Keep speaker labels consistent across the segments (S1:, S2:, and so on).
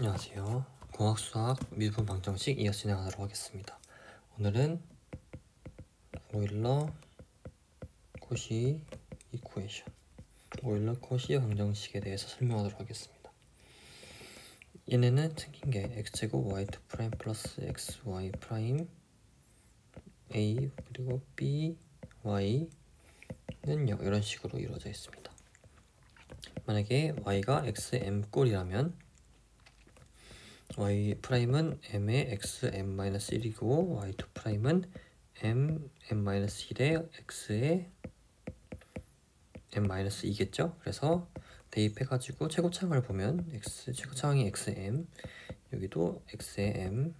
S1: 안녕하세요. 공학수학 미분 방정식 이어 진행하도록 하겠습니다. 오늘은 오일러 코시 이쿠에이션, 오일러 코시 방정식에 대해서 설명하도록 하겠습니다. 얘네는 생긴 게 x제곱 y2' 플러스 xy' a 그리고 b, y는 0 이런 식으로 이루어져 있습니다. 만약에 y가 xm꼴이라면 y''은 m의 xm-1이고 y2'은 m-1의 x의 m-2겠죠? 그래서 대입해가지고 최고차항을 보면 최고차항이 xm, 여기도 x의 m,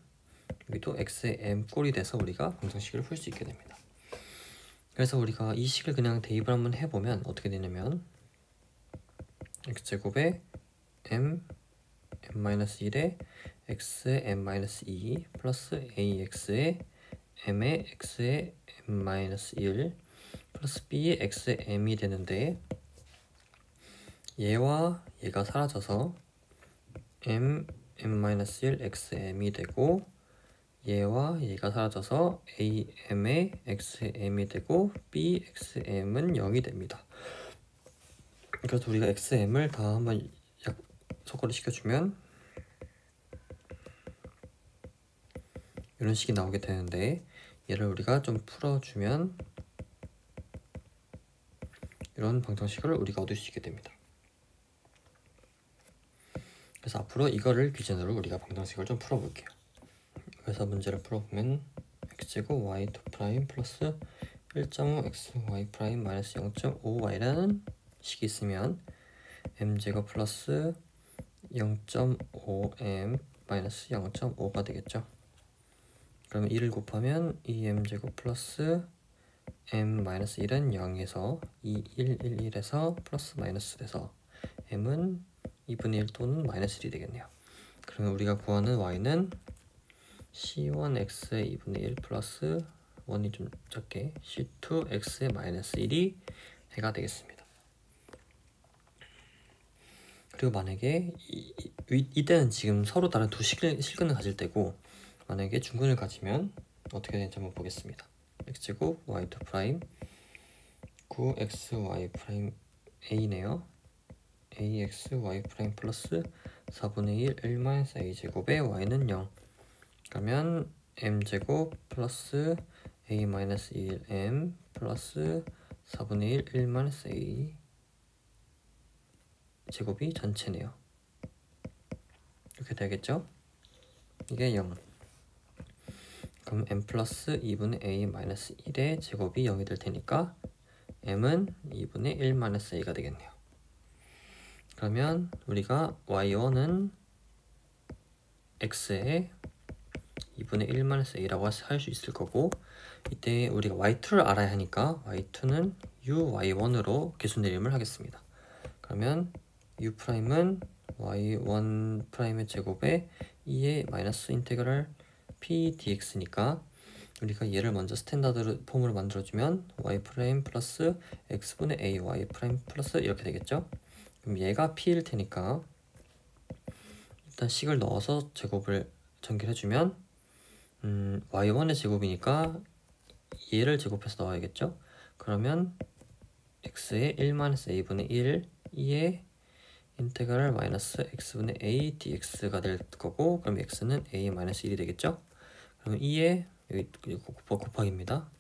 S1: 여기도 x의 m 꼴이 돼서 우리가 방정식을 풀 수 있게 됩니다. 그래서 우리가 이 식을 그냥 대입을 한번 해보면 어떻게 되냐면 x제곱에 m-1의 x의 m-2 플러스 ax의 m의 x의 m-1 플러스 b의 x의 m이 되는데, 얘와 얘가 사라져서 m-1 xm이 되고 얘와 얘가 사라져서 am의 xm이 되고 b xm은 0이 됩니다. 그래서 우리가 xm을 다 한번 약속거리 시켜주면 이런 식이 나오게 되는데, 얘를 우리가 좀 풀어주면 이런 방정식을 우리가 얻을 수 있게 됩니다. 그래서 앞으로 이거를 기준으로 우리가 방정식을 좀 풀어볼게요. 그래서 문제를 풀어보면 x제곱 y2' 플러스 1.5 xy' 마이너스 0.5y라는 식이 있으면 m제곱 플러스 0.5m 마이너스 0.5가 되겠죠. 그러면 2를 곱하면 2m제곱 플러스 m-1은 0에서 2, 1, 1, 1에서 플러스 마이너스 돼서 m은 2분의 1 또는 마이너스 1이 되겠네요. 그러면 우리가 구하는 y는 c1x의 2분의 1 플러스 1이 좀 작게 c2x의 마이너스 1이 해가 되겠습니다. 그리고 만약에 이때는 지금 서로 다른 두 실근을 가질 때고, 만약에 중근을 가지면 어떻게 되는지 한번 보겠습니다. x제곱 y2' 9xy' a네요. axy' 플러스 4분의 1 1-a제곱에 y는 0. 그러면 m제곱 플러스 a-1m 플러스 4분의 1 1-a 제곱이 전체네요. 이렇게 되겠죠? 이게 0. 그럼 m 플러스 2분의 a-1의 제곱이 0이 될 테니까 m은 2분의 1-a가 되겠네요. 그러면 우리가 y1은 x의 2분의 1-a라고 할 수 있을 거고, 이때 우리가 y2를 알아야 하니까 y2는 uy1으로 계수내림을 하겠습니다. 그러면 u'은 y1'의 제곱에 2의 마이너스 인테그랄 p dx니까 우리가 얘를 먼저 스탠다드 폼으로 만들어주면 y' 플러스 x분의 a y' 플러스 이렇게 되겠죠. 그럼 얘가 p일 테니까 일단 식을 넣어서 제곱을 전개해주면 y1의 제곱이니까 얘를 제곱해서 넣어야겠죠. 그러면 x의 1-a분의 1 2의 인테그랄 마이너스 x분의 a dx가 될 거고, 그럼 x는 a-1이 되겠죠. 그러면 2의 여기 곱하기입니다.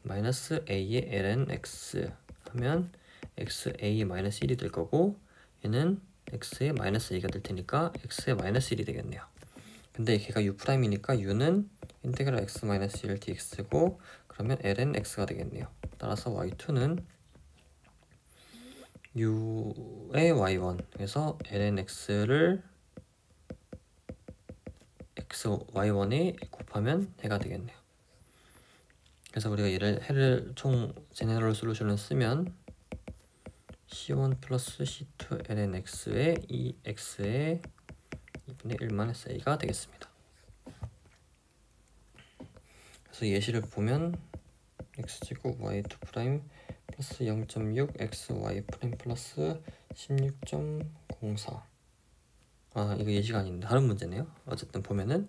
S1: 마이너스 a의 ln x 하면 xa-1이 될 거고, 얘는 x의 마이너스 a가 될 테니까 x의 마이너스 1이 되겠네요. 근데 걔가 u'이니까 u는 인테그랄 x-1 dx고, 그러면 ln x가 되겠네요. 따라서 y2는 u의 y1, 그래서 ln x를 x y1에 곱하면 해가 되겠네요. 그래서 우리가 해를 총 제네럴 솔루션을 쓰면 c1 플러스 c2 ln x의 2x의 2분의 1-a가 되겠습니다. 그래서 예시를 보면 x제곱 y2' 플러스 0.6 xy' 플러스 16.04 아 이거 예시가 아닌데 다른 문제네요. 어쨌든 보면은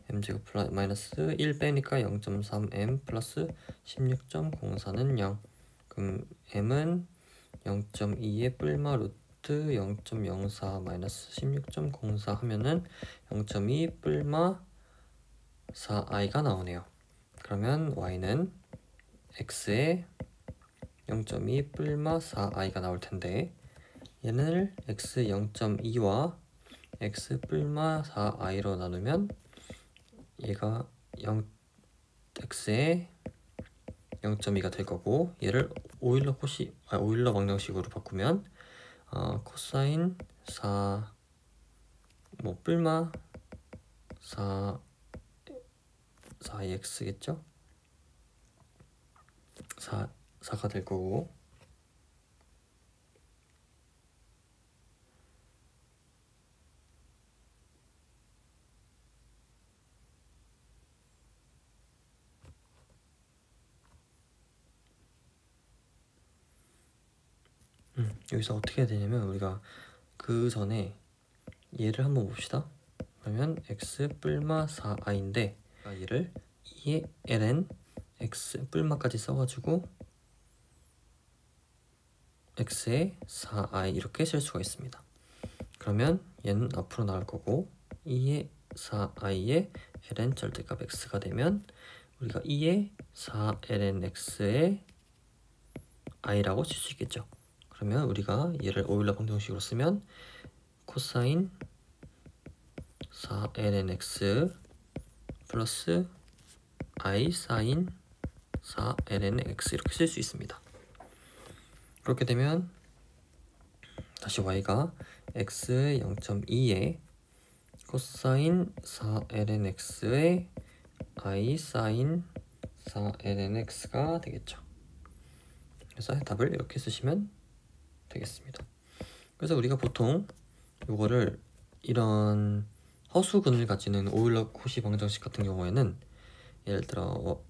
S1: m제곱 마이너스 1 빼니까 0.3m 플러스 16.04는 0. 그럼 m은 0.2의 뿔마 루트 0.04 마이너스 16.04 하면은 0.2 뿔마 4i가 나오네요. 그러면 y는 x에 0.2 뿔마 4i가 나올 텐데 얘는 x 0.2와 x 뿔마 4i로 나누면 얘가 x에 0.2가 될 거고 얘를 오일러 방정식으로 바꾸면 코사인 4 뭐 뿔마 4x겠죠? 4가 될 거고 여기서 어떻게 해야 되냐면 우리가 그 전에 얘를 한번 봅시다. 그러면 x 뿔마 4i인데 얘를 2의 ln x 뿔마까지 써가지고 x에 4i 이렇게 쓸 수가 있습니다. 그러면 얘는 앞으로 나올 거고 2의 4i의 ln 절대값 x가 되면 우리가 2의 4ln x의 i라고 칠 수 있겠죠. 그러면 우리가 얘를 오일러 방정식으로 쓰면 코사인 4ln x 플러스 i 사인 4ln x 이렇게 쓸 수 있습니다. 그렇게 되면 다시 y가 x 0.2에 코사인 4ln x의 i 사인 4ln x가 되겠죠. 그래서 답을 이렇게 쓰시면 되겠습니다. 그래서 우리가 보통 이거를 이런 허수근을 가지는 오일러 코시 방정식 같은 경우에는 예를 들어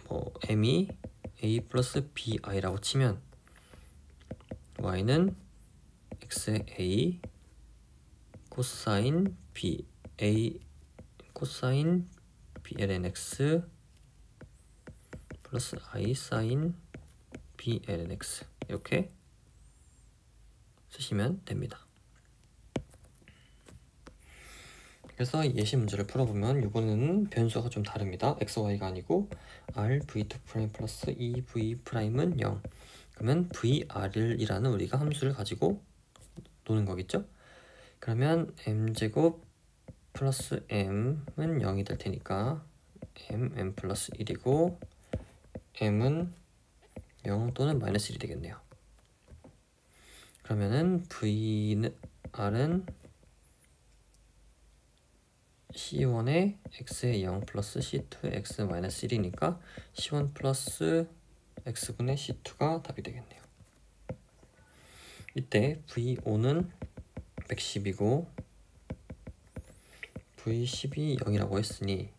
S1: 뭐 m이 a 플러스 bi라고 치면 y는 x의 a 코사인 b a 코사인 bln x 플러스 i 사인 bln x 이렇게 쓰시면 됩니다. 그래서 예시 문제를 풀어보면 이거는 변수가 좀 다릅니다. xy가 아니고 r v2' 플러스 2v'은 0. 그러면 vr이라는 우리가 함수를 가지고 노는 거겠죠. 그러면 m제곱 플러스 m은 0이 될 테니까 m 플러스 1이고 m은 0 또는 마이너스 1이 되겠네요. 그러면은 r은 C1에 x의 0 플러스 C2의 x 마이너스 1이니까 C1 플러스 x분의 C2가 답이 되겠네요. 이때 V5는 110이고 V10이 0이라고 했으니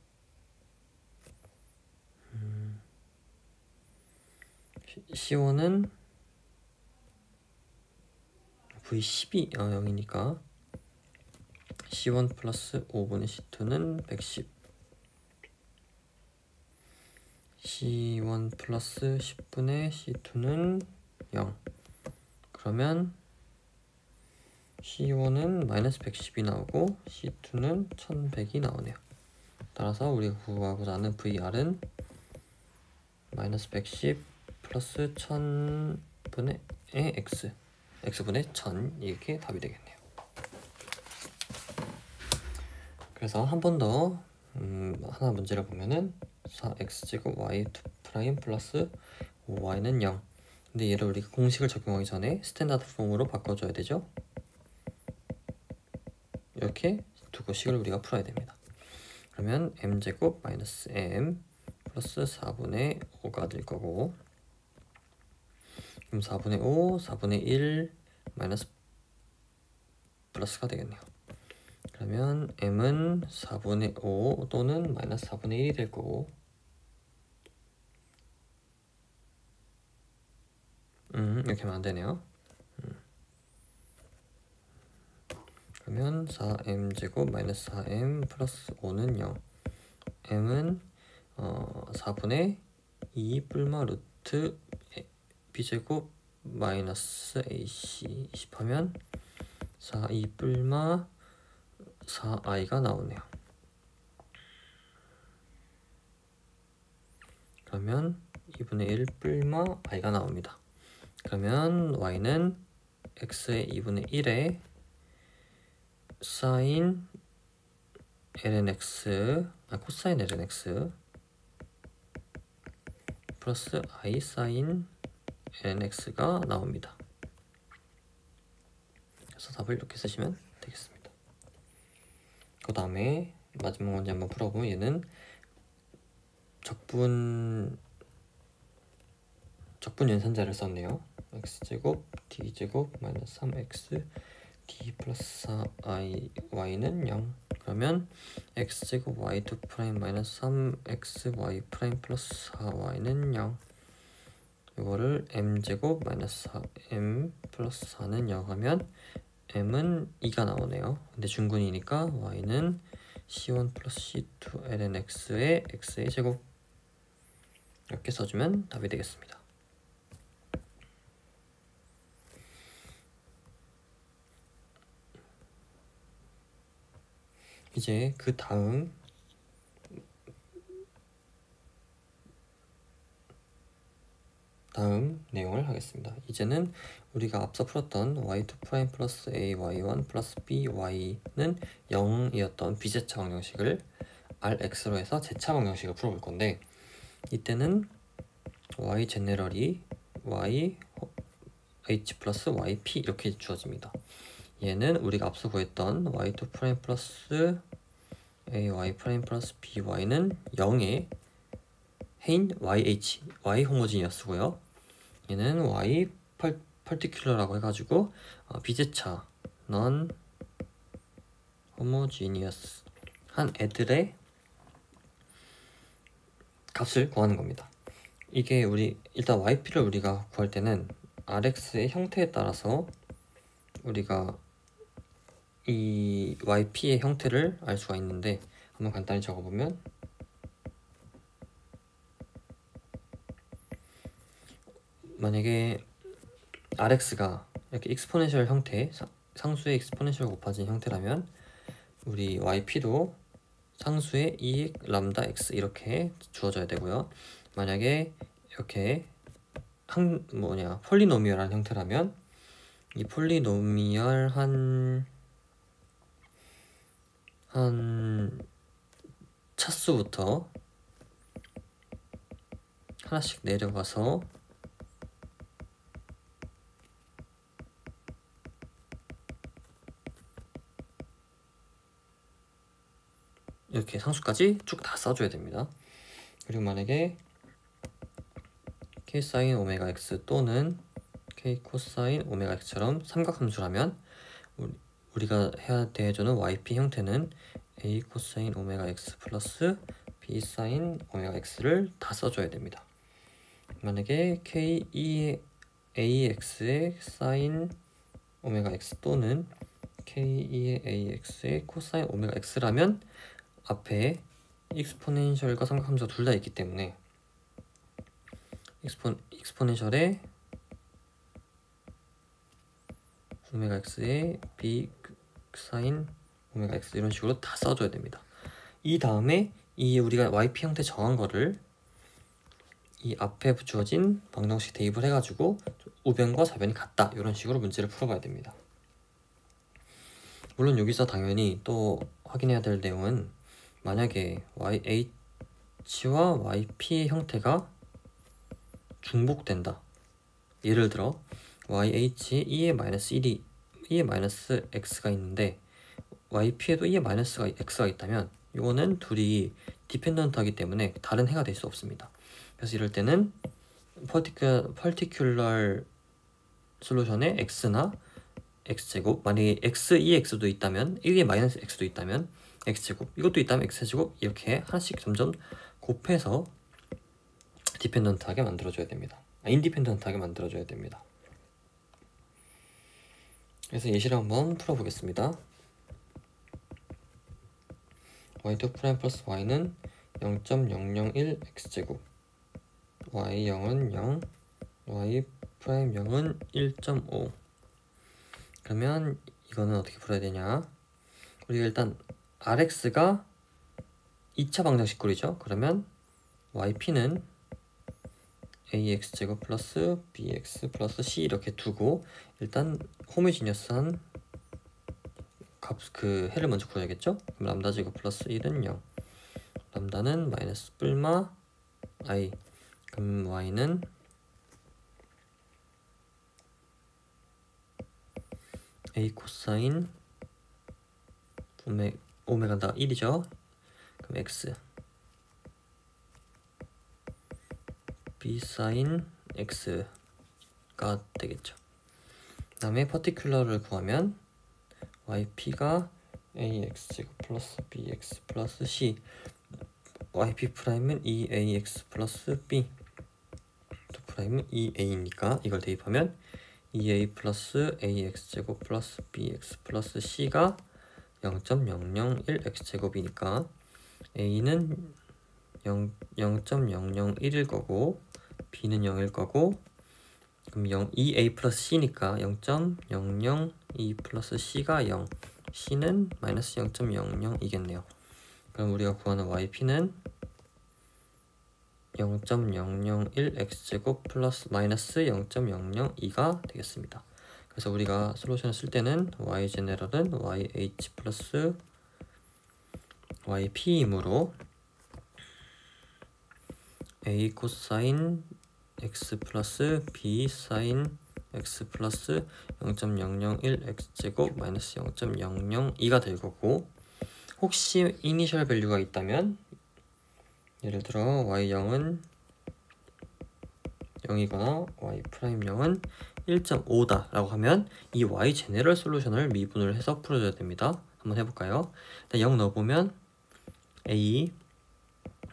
S1: C1은 V10이 0이니까 C1 플러스 5분의 C2는 110 C1 플러스 10분의 C2는 0 그러면 C1은 마이너스 110이 나오고 C2는 1100이 나오네요. 따라서 우리가 구하고자 하는 VR은 마이너스 110 플러스 1000분의 x x분의 1000 이렇게 답이 되겠네요. 그래서 한 번 더 하나 문제를 보면은 4x제곱 y2' 플러스 5y는 0 근데 얘를 우리가 공식을 적용하기 전에 스탠다드 폼으로 바꿔줘야 되죠. 이렇게 두 식을 우리가 풀어야 됩니다. 그러면 m제곱 마이너스 m 플러스 4분의 5가 될 거고 그럼 4분의 5, 4분의 1 마이너스 플러스가 되겠네요. 그러면 m은 4분의 5 또는 마이너스 4분의 1이 될 거고 이렇게 하면 안 되네요. 그러면 4m제곱 마이너스 4m 플러스 5는 0. m은 4분의 2 뿔마 루트 b제곱 마이너스 ac 20하면 4 2 뿔마 4i가 나오네요. 그러면 2분의 1 뿔마 i가 나옵니다. 그러면 y는 x의 2분의 1에 사인 lnx 코사인 lnx 플러스 i 사인 lnx가 나옵니다. 그래서 답을 이렇게 쓰시면 되겠습니다. 그 다음에 마지막 문제 한번 풀어보면 얘는 적분 연산자를 썼네요. x제곱 d제곱 마이너스 3x d 플러스 4i y는 0. 그러면 x제곱 y2 프라임 마이너스 3x y 프라임 플러스 4y는 0. 이거를 m제곱 마이너스 4m 플러스 4는 0 하면 m은 2가 나오네요. 근데 중근이니까 y는 c1 플러스 c2 ln x의 x의 제곱 이렇게 써주면 답이 되겠습니다. 이제 그 다음 내용을 하겠습니다. 이제는 우리가 앞서 풀었던 y2 프라임 플러스 a y1 플러스 b y는 0이었던 비제차 방정식을 rx로 해서 제차 방정식을 풀어볼 건데, 이때는 y 제네럴이 y h 플러스 yp 이렇게 주어집니다. 얘는 우리가 앞서 구했던 y2 프라임 플러스 a y 프라임 플러스 b y는 0의 해인 yh y 호모지니어스고요. 얘는 y 펄티큘러라고 해가지고 비제차 넌 호모지니어스 한 애들의 값을 구하는 겁니다. 이게 일단 yp를 우리가 구할 때는 rx의 형태에 따라서 우리가 이 yp의 형태를 알 수가 있는데, 한번 간단히 적어보면 만약에 rx가 이렇게 익스포넨셜 형태, 상수의 익스포넨셜 곱해진 형태라면 우리 yp도 상수의 2x 람다 x 이렇게 주어져야 되고요. 만약에 이렇게 폴리노미얼한 형태라면 이 폴리노미얼 한 차수부터 하나씩 내려가서 이렇게 상수까지 쭉 다 써줘야 됩니다. 그리고 만약에 k 사인 오메가 x 또는 k 코사인 오메가 x처럼 삼각함수라면 우리가 해야 대해주는 yp 형태는 a 코사인 오메가 x 플러스 b 사인 오메가 x를 다 써줘야 됩니다. 만약에 k ax의 사인 오메가 x 또는 k ax의 코사인 오메가 x라면 앞에 익스포넨셜과 삼각함수가 둘 다 있기 때문에 익스포넨셜의 오메가 x의 b 사인 오메가 x 이런 식으로 다 써줘야 됩니다. 이 다음에 이 우리가 yp 형태 정한 거를 이 앞에 주어진 방정식 대입을 해가지고 우변과 좌변이 같다 이런 식으로 문제를 풀어봐야 됩니다. 물론 여기서 당연히 또 확인해야 될 내용은 만약에 yh와 yp의 형태가 중복된다. 예를 들어 yh에 2의 마이너스 1이 2의 마이너스 x가 있는데 yp에도 2의 마이너스 x가 있다면 이거는 둘이 디펜던트하기 때문에 다른 해가 될 수 없습니다. 그래서 이럴 때는 particular 솔루션에 x나 x제곱, 만약에 x, 2x도 있다면 1의 마이너스 x도 있다면 x제곱, 이것도 있다면 x제곱, 이렇게 하나씩 점점 곱해서 디펜던트하게 만들어줘야 됩니다. 인디펜던트하게 만들어줘야 됩니다. 그래서 예시를 한번 풀어보겠습니다. y2' 플러스 y는 0.001 x제곱, y0은 0, y'0은 1.5. 그러면 이거는 어떻게 풀어야 되냐? 우리가 일단 rx가 2차 방정식꼴이죠. 그러면 yp는 ax제곱 플러스 bx 플러스 c 이렇게 두고 일단 호모지니어스한 그 해를 먼저 구해야겠죠? 그럼 람다 제곱 플러스 1은 0, 람다는 마이너스 뿔마 i, 그럼 y는 a 코사인 오메가다 1이죠. 그럼 x b 사인 x가 되겠죠. 그 다음에 퍼티큘러를 구하면 yp가 ax제곱 플러스 bx 플러스 c, yp'은 2ax 플러스 b, 2'은 2a니까 이걸 대입하면 2a 플러스 ax제곱 플러스 bx 플러스 c가 0.001 x제곱이니까 a는 0.001일 거고 b는 0일 거고, 그럼 2a 플러스 c니까 0.002 플러스 c가 0, c는 마이너스 0.00이겠네요. 그럼 우리가 구하는 yp는 0.001 x제곱 플러스 마이너스 0.002가 되겠습니다. 그래서 우리가 솔루션을 쓸 때는 y 제네럴은 yh 플러스 yp이므로 a 코사인 x 플러스 b 사인 x 플러스 0.001 x제곱 마이너스 0.002가 될 거고, 혹시 이니셜 밸류가 있다면 예를 들어 y0은 0이거나 y'0은 1.5다 라고 하면 이 y 제네럴 솔루션을 미분을 해서 풀어줘야 됩니다. 한번 해볼까요? 일단 0 넣어보면 a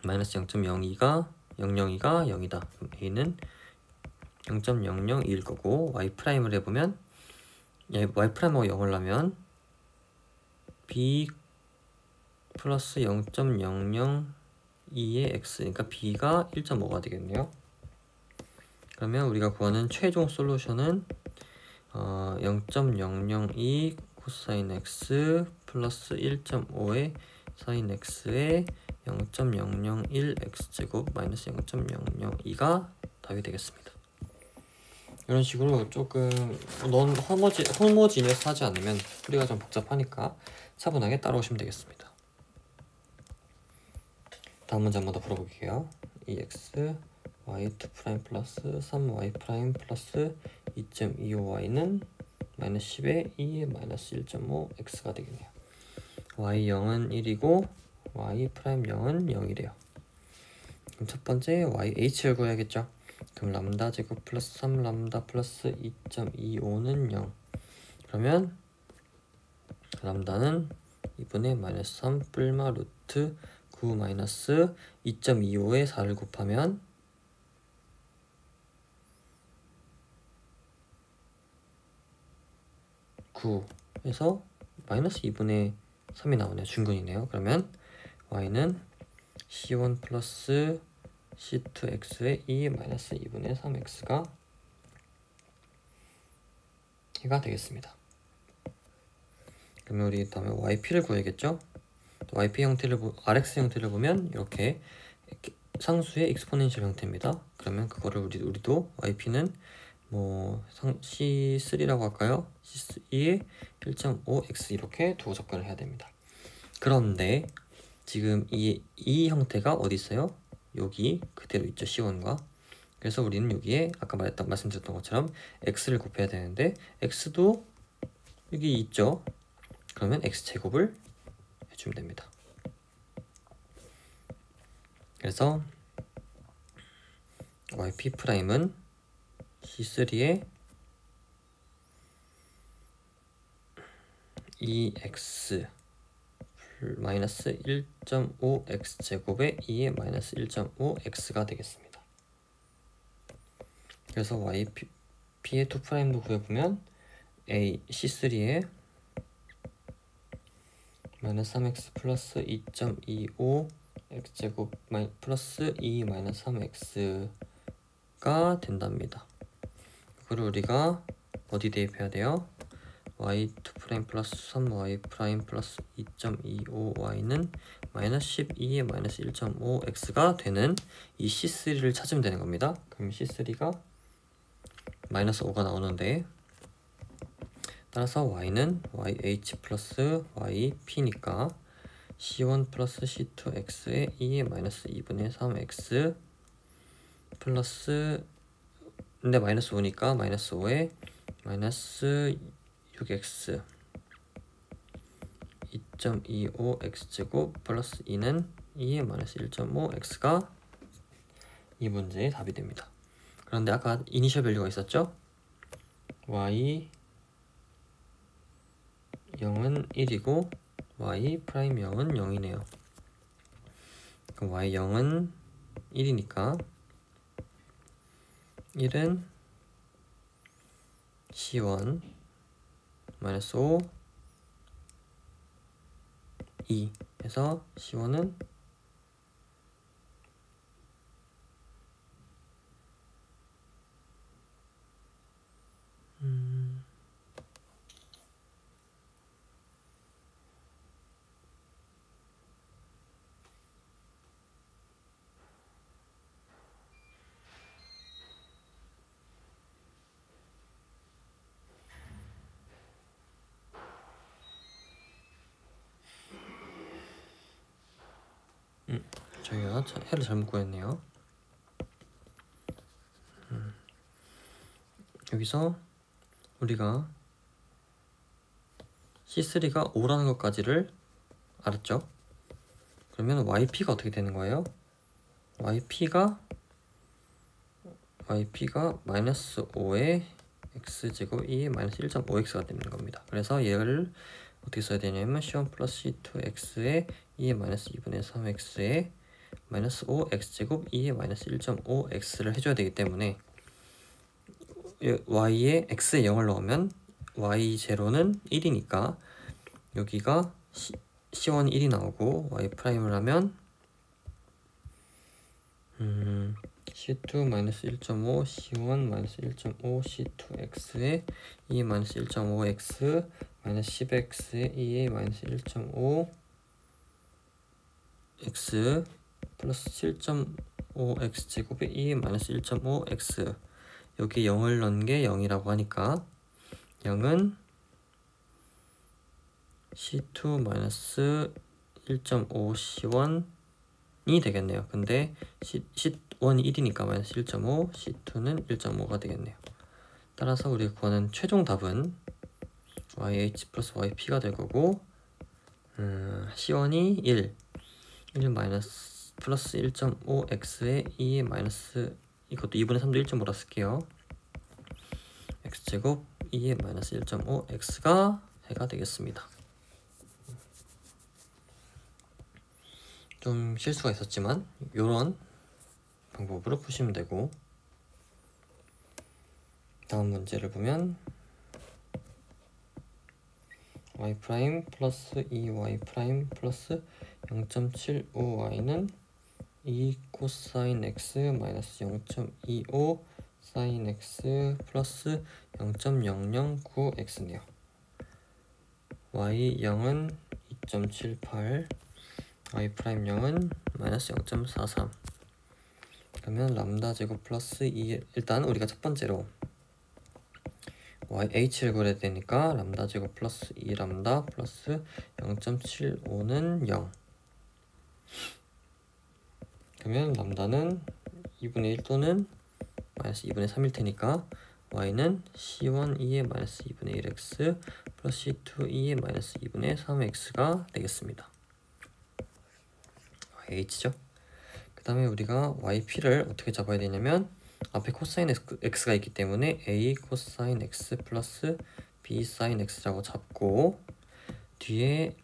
S1: 마이너스 0.02가 0.0가 0이다. a는 0.002일 거고, y''을 해보면 y''하고 0을 하면 b 플러스 0.002의 x, 그러니까 b가 1.5가 되겠네요. 그러면 우리가 구하는 최종 솔루션은 0.002 코사인 x 플러스 1.5의 사인 x의 0.001 x제곱 마이너스 0.002가 답이 되겠습니다. 이런 식으로 조금 넌 호모지니어스 하지 않으면 풀이가 좀 복잡하니까 차분하게 따라오시면 되겠습니다. 다음 문제 한 번 더 풀어볼게요. 2x y2' 플러스 3y' 플러스 2.25y는 마이너스 10에 2 마이너스 1.5x가 되겠네요. y0은 1이고 y'0은 0이래요. 그럼 첫 번째 yh를 구해야겠죠. 그럼 람다 제곱 플러스 3 람다 플러스 2.25는 0. 그러면 람다는 2분의 마이너스 3 뿔마 루트 9 마이너스 2.25에 4를 곱하면 9에서 마이너스 2분의 3이 나오네요. 중근이네요. 그러면 y는 c1 플러스 c2x의 2 마이너스 2분의 3x가 해가 되겠습니다. 그러면 우리 다음에 yp를 구해야겠죠. yp 형태를 rx 형태를 보면 이렇게 상수의 익스포넨셜 형태입니다. 그러면 그거를 우리도 yp는 뭐 c3라고 할까요? c3의 1.5x 이렇게 두고 접근을 해야 됩니다. 그런데 지금 이 형태가 어디 있어요? 여기 그대로 있죠, c1과. 그래서 우리는 여기에 아까 말씀드렸던 것처럼 x를 곱해야 되는데 x도 여기 있죠. 그러면 x제곱을 해주면 됩니다. 그래서 yp'은 c3의 2x 마이너스 1.5x제곱의 2의 마이너스 1.5x가 되겠습니다. 그래서 yp의 2'도 구해보면 c3의 마이너스 3x 플러스 2.25 x제곱 플러스 2 마이너스 3x가 된답니다. 그걸 우리가 어디 대입해야 돼요? y2' 플러스 3y' 플러스 2.25y는 마이너스 12에 마이너스 1.5x가 되는 이 C3를 찾으면 되는 겁니다. 그럼 C3가 마이너스 5가 나오는데, 따라서 y는 yh 플러스 yp니까 c1 플러스 c2x에 2의 마이너스 2분의 3x 플러스, 근데 마이너스 5니까 마이너스 5에 마이너스 6x 2.25x제곱 플러스 2는 2의 마이너스 1.5x가 이 문제의 답이 됩니다. 그런데 아까 이니셜 밸류가 있었죠? y 0은 1이고 y 프라임 0은 0이네요. 그럼 y 0은 1이니까 1은 c1 마이너스 5 2 해서 c1은 저희가 해를 잘못 구했네요. 여기서 우리가 C3가 5라는 것까지를 알았죠? 그러면 yp가 어떻게 되는 거예요? yp가 마이너스 5의 x제곱 2의 마이너스 1.5x가 되는 겁니다. 그래서 얘를 어떻게 써야 되냐면 c1 플러스 c2x에 2의 마이너스 2분의 3x에 마이너스 5x제곱 2의 마이너스 1.5x를 해줘야 되기 때문에 y에 x에 0을 넣으면 y0는 1이니까 여기가 c1 1이 나오고 y 프라임을 하면 c2 마이너스 1.5 c1 마이너스 1.5 c2x에 2 마이너스 1.5x 마이너스 10x에 2에 마이너스 1.5 x 플러스 7.5x 제곱에 2에 마이너스 1.5x 여기 0을 넣은 게 0이라고 하니까 0은 c2 마이너스 1.5 c1이 되겠네요. 근데 c1이 1이니까 마이너스 1.5 c2는 1.5가 되겠네요. 따라서 우리가 구하는 최종 답은 yh 플러스 yp가 될 거고 c1이 1 마이너스 플러스 1.5x에 2의 마이너스 이것도 2분의 3도 1.5라 쓸게요. x제곱 2의 마이너스 1.5x가 해가 되겠습니다. 좀 실수가 있었지만 이런 방법으로 푸시면 되고, 다음 문제를 보면 y 프라임 플러스 2y 프라임 플러스 0.75y는 2 코사인 x 마이너스 0.25 사인 x 플러스 0.009x네요. y 0은 2.78 y 프라임 0은 마이너스 0.43. 그러면 람다 제곱 플러스 2, 일단 우리가 첫 번째로 yh를 구해야 되니까 람다 제곱 플러스 2람다 플러스 0.75는 0. 그러면 람다는 2분의 1 또는 마이너스 2분의 3일 테니까 y는 c1 2의 마이너스 2분의 1x 플러스 c2 2의 마이너스 2분의 3x가 되겠습니다. yh죠. 그 다음에 우리가 yp를 어떻게 잡아야 되냐면 앞에 코사인 x가 있기 때문에 a 코사인 x 플러스 b 사인 x라고 잡고 뒤에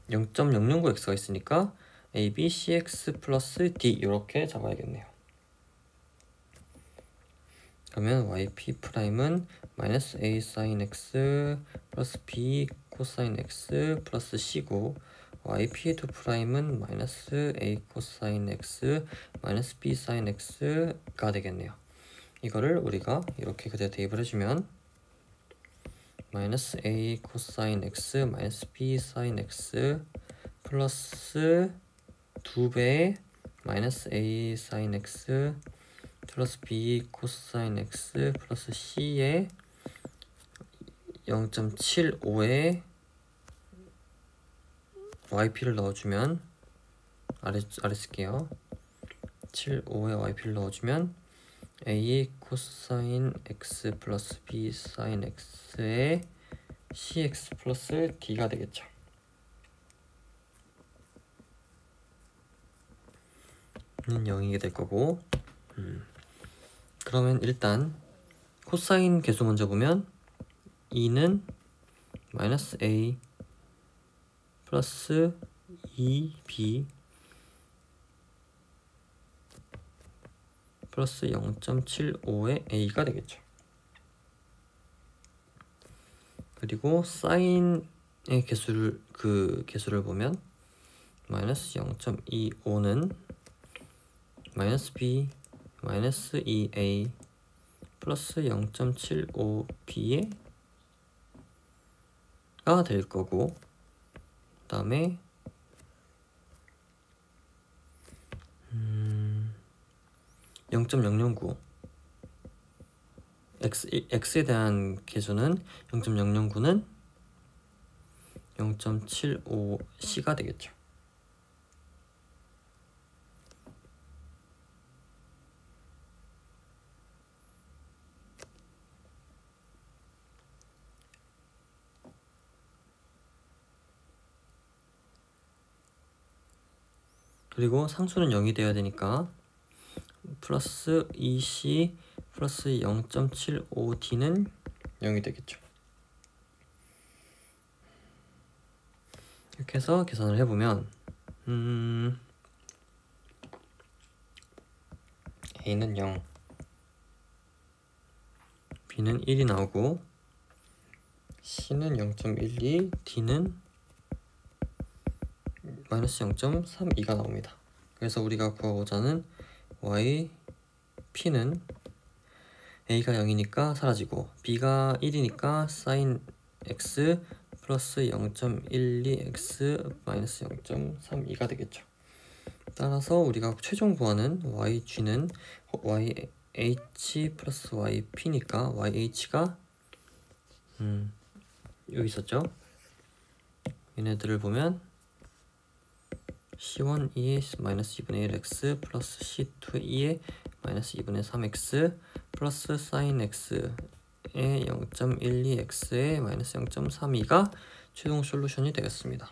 S1: 0.009x가 있으니까 a, b, cx 플러스 d 이렇게 잡아야겠네요. 그러면 yp'은 마이너스 a sin x 플러스 b 코사인 x 플러스 c고 yp2'은 마이너스 a 코사인 x 마이너스 b sin x가 되겠네요. 이거를 우리가 이렇게 그대로 대입을 해주면 마이너스 a 코사인 x 마이너스 b sin x 플러스 2배 마이너스 a sin x 플러스 b 코사인 x 플러스 c에 0.75에 yp를 넣어주면 아래 쓸게요. 75에 yp를 넣어주면 a 코사인 x 플러스 b 사인 x에 cx 플러스 d가 되겠죠. 는 0이게 될 거고 그러면 일단 코사인 계수 먼저 보면 2는 마이너스 a 플러스 2b 플러스 0.75의 a가 되겠죠. 그리고 사인의 개수를 보면 마이너스 0.25는 마이너스 b 마이너스 2a 플러스 0.75b가 될 거고 그 다음에 0.009 x에 대한 개수는 0.009는 0.75c가 되겠죠. 그리고 상수는 0이 되어야 되니까 플러스 2c 플러스 0.75d는 0이 되겠죠. 이렇게 해서 계산을 해보면 a는 0 b는 1이 나오고 c는 0.12 d는 마이너스 0.32가 나옵니다. 그래서 우리가 구하고자 하는 yp는 a가 0이니까 사라지고 b가 1이니까 sin x 플러스 0.12x 마이너스 0.32가 되겠죠. 따라서 우리가 최종 구하는 yg는 yh 플러스 yp니까 yh가 여기 있었죠. 얘네들을 보면 C1E의 마이너스 2분의 1x 플러스 C2E의 마이너스 2분의 3x 플러스 sin x의 0.12x의 마이너스 0.32가 최종 솔루션이 되겠습니다.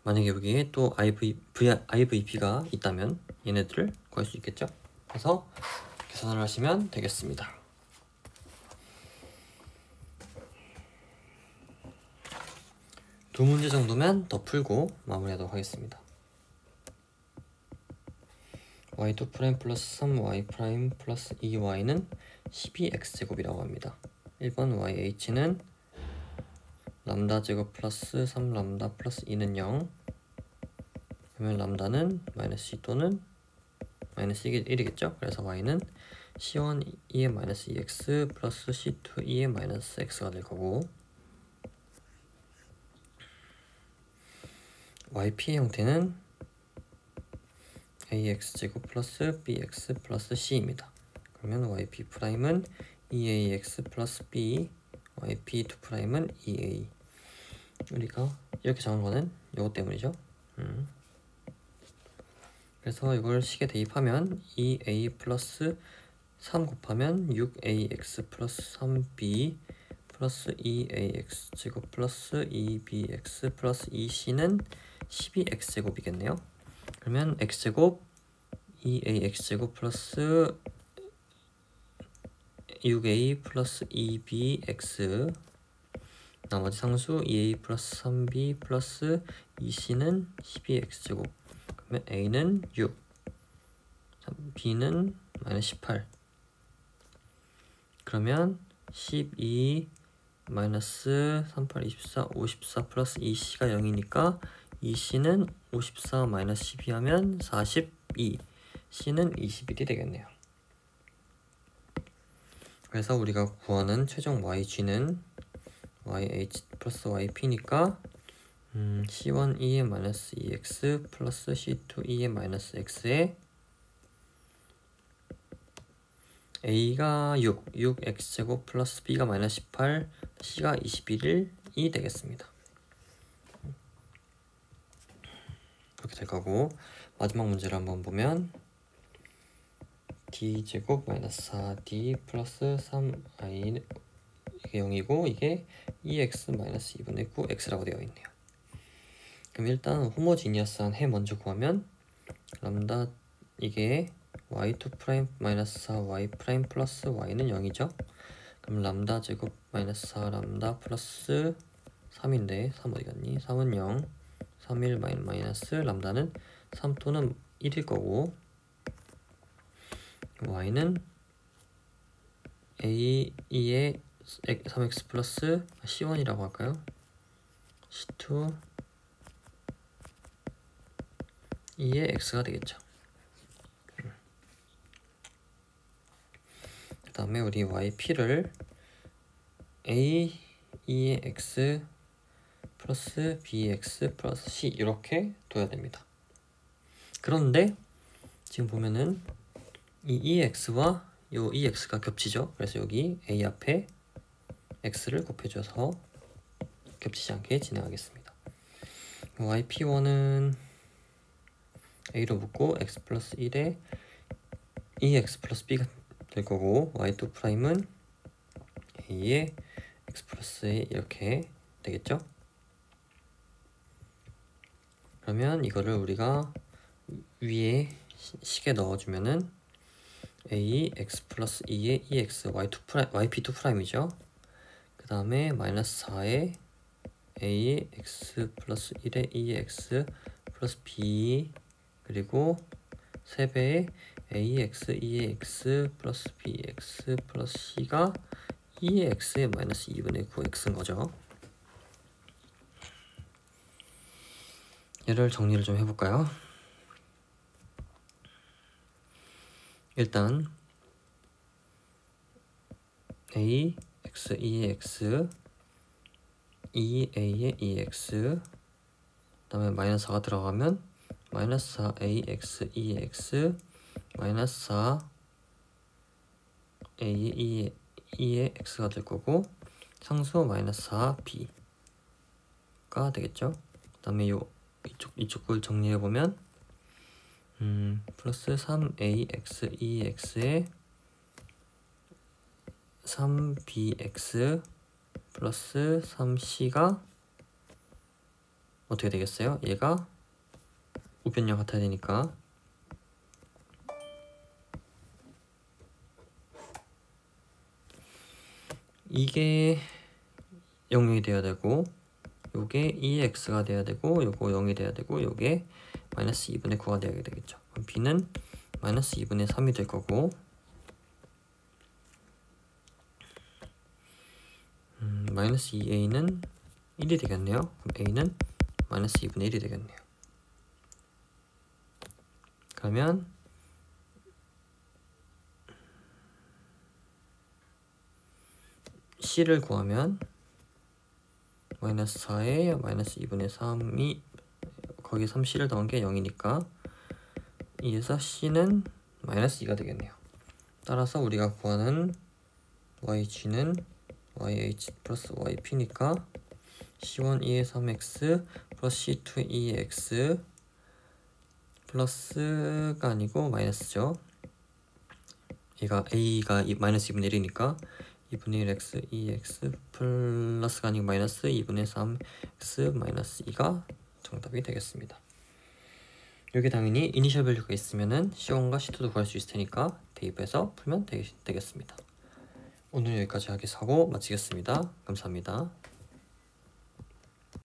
S1: 만약에 여기에 또 IVP가 있다면 얘네들을 구할 수 있겠죠. 그래서 계산을 하시면 되겠습니다. 두 문제 정도면 더 풀고 마무리하도록 하겠습니다. y2' 플러스 3y' 플러스 2y는 12x제곱이라고 합니다. 1번 yh는 람다 제곱 플러스 3람다 플러스 2는 0 그러면 람다는 마이너스 2 또는 마이너스 1이겠죠. 그래서 y는 c1 2의 마이너스 2x 플러스 c2 2의 마이너스 x가 될 거고 yp의 형태는 ax제곱 플러스 bx 플러스 c입니다. 그러면 yp'은 2ax 플러스 b yp2'은 2a 우리가 이렇게 정한 거는 이것 때문이죠. 그래서 이걸 식에 대입하면 2a 플러스 3 곱하면 6ax 플러스 3b 플러스 2ax 제곱 플러스 2bx 플러스 2c는 12x제곱이겠네요. 그러면 x제곱 2ax제곱 플러스 6a 플러스 2bx 나머지 상수 2a 플러스 3b 플러스 2c는 12x제곱 그러면 a는 6 b는 마이너스 18. 그러면 12 마이너스 38, 24, 54 플러스 2c가 0이니까 2c는 54 마이너스 12 하면 42, c는 21이 되겠네요. 그래서 우리가 구하는 최종 yg는 yh 플러스 yp니까 c1 2의 마이너스 2x 플러스 c2 2의 마이너스 x에 a가 6x제곱 플러스 b가 마이너스 18, c가 21이 되겠습니다. 그렇게 될 거고, 마지막 문제를 한번 보면 d제곱 마이너스 4d 플러스 3i 이게 0이고 이게 2x 마이너스 2분의 9x라고 되어 있네요. 그럼 일단 호모지니어스한 해 먼저 구하면 람다 이게 y2 프라임 마이너스 4 y 프라임 플러스 y는 0이죠. 그럼 람다 제곱 마이너스 4 람다 플러스 3인데 3 어디 갔니? 3은 0, 3, 1 마이너스 람다는 3 또는 1일 거고 y는 a 2의 3x 플러스 c1이라고 할까요? c2 2의 x가 되겠죠. 그 다음에 우리 yp를 a 2의 x 플러스 bx 플러스 c 이렇게 둬야 됩니다. 그런데 지금 보면은 이 2x와 요 2x가 겹치죠. 그래서 여기 a 앞에 x를 곱해줘서 겹치지 않게 진행하겠습니다. yp1은 a로 묶고 x 플러스 1에 2x 플러스 b가 될 거고 y2 프라임은 a에 x 플러스 a 이렇게 되겠죠. 그러면 이거를 우리가 위에 식에 넣어주면은 a x 플러스 2에 2x y2 프라임, yp2 프라임이죠. 그 다음에 마이너스 4에 a x 플러스 1에 2x 플러스 b 그리고 3배의 ax 2x 플러스 bx 플러스 c가 2x의 마이너스 2분의 9x인 거죠. 얘를 정리를 좀 해볼까요? 일단 a x 2의 x 2a의 2x 그 다음에 마이너스 4가 들어가면 마이너스 4ax 2x 마이너스 4a 2의 x가 될 거고 상수 마이너스 4b가 되겠죠. 그 다음에 이쪽 걸 정리해 보면 플러스 3ax 2x에 3bx 플러스 3c가 어떻게 되겠어요? 얘가 우변량 같아야 되니까 이게 0이 돼야 되고 요게 2x가 돼야 되고 요거 0이 돼야 되고 요게 마이너스 2분의 9가 돼야 되겠죠. 그럼 b는 마이너스 2분의 3이 될 거고 마이너스 2a는 1이 되겠네요. 그럼 a는 마이너스 2분의 1이 되겠네요. 그러면 c를 구하면 마이너스 4에 마이너스 2분의 3이 거기 3c를 더한 게 0이니까 2에서 c는 마이너스 2가 되겠네요. 따라서 우리가 구하는 yg는 yh 플러스 yp니까 c1 2의 3x 플러스 c2 2의 x 플러스가 아니고 마이너스죠. 얘가 a가 마이너스 2분의 1이니까 2분의 1 x 2x 플러스가 아니고 마이너스 2분의 3 x 마이너스 2가 정답이 되겠습니다. 여기 당연히 이니셜 밸류가 있으면은 C1과 C2도 구할 수 있을 테니까 대입해서 풀면 되겠습니다. 오늘 여기까지 하고 마치겠습니다. 감사합니다.